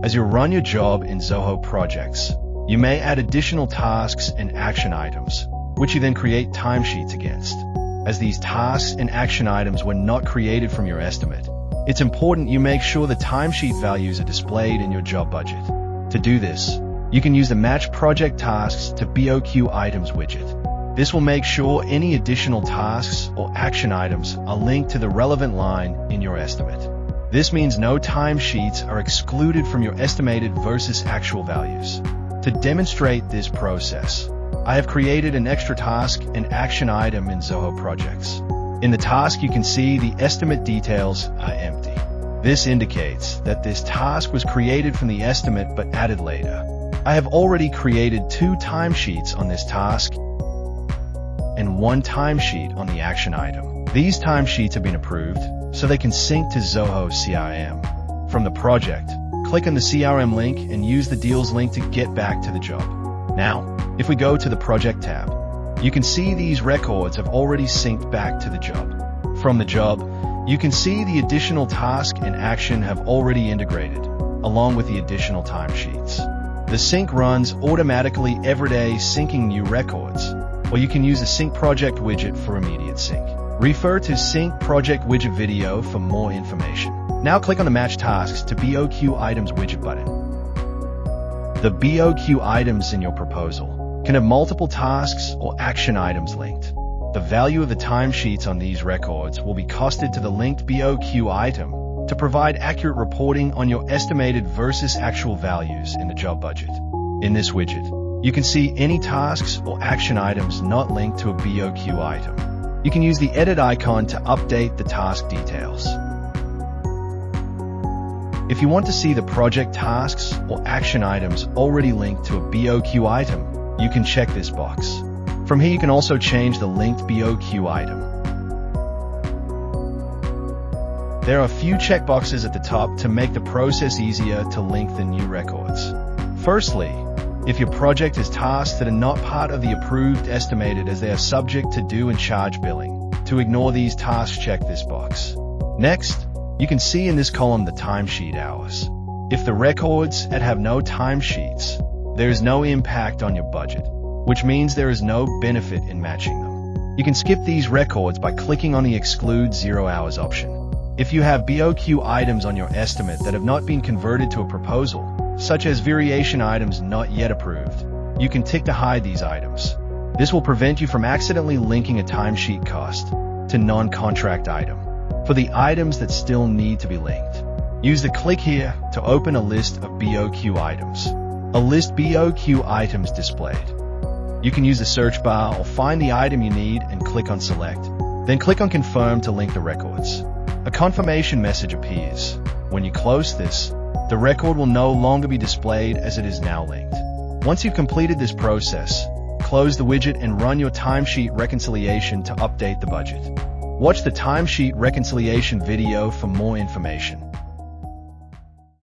As you run your job in Zoho Projects, you may add additional tasks and action items, which you then create timesheets against. As these tasks and action items were not created from your estimate, it's important you make sure the timesheet values are displayed in your job budget. To do this, you can use the Match Project Tasks to BOQ Items widget. This will make sure any additional tasks or action items are linked to the relevant line in your estimate. This means no timesheets are excluded from your estimated versus actual values. To demonstrate this process, I have created an extra task and action item in Zoho Projects. In the task, you can see the estimate details are empty. This indicates that this task was created from the estimate but added later. I have already created 2 timesheets on this task and 1 timesheet on the action item. These timesheets have been approved, so they can sync to Zoho CRM. From the project, click on the CRM link and use the Deals link to get back to the job. Now, if we go to the Project tab, you can see these records have already synced back to the job. From the job, you can see the additional task and action have already integrated, along with the additional timesheets. The sync runs automatically every day, syncing new records, or you can use the Sync Project widget for immediate sync. Refer to Sync Project Widget video for more information. Now click on the Match Tasks to BOQ Items widget button. The BOQ items in your proposal can have multiple tasks or action items linked. The value of the timesheets on these records will be costed to the linked BOQ item to provide accurate reporting on your estimated versus actual values in the job budget. In this widget, you can see any tasks or action items not linked to a BOQ item. You can use the edit icon to update the task details. If you want to see the project tasks or action items already linked to a BOQ item, you can check this box. From here, you can also change the linked BOQ item. There are a few checkboxes at the top to make the process easier to link the new records. Firstly, if your project has tasks that are not part of the approved estimated as they are subject to due and charge billing, to ignore these tasks, check this box. Next, you can see in this column the timesheet hours. If the records have no timesheets, there is no impact on your budget, which means there is no benefit in matching them. You can skip these records by clicking on the Exclude 0 hours option. If you have BOQ items on your estimate that have not been converted to a proposal, such as variation items not yet approved, you can tick to hide these items. This will prevent you from accidentally linking a timesheet cost to non-contract item. For the items that still need to be linked, use the Click Here to open a list of BOQ items. A list BOQ items displayed. You can use the search bar or find the item you need and click on Select. Then click on Confirm to link the records. A confirmation message appears. When you close this, the record will no longer be displayed as it is now linked. Once you've completed this process, close the widget and run your timesheet reconciliation to update the budget. Watch the timesheet reconciliation video for more information.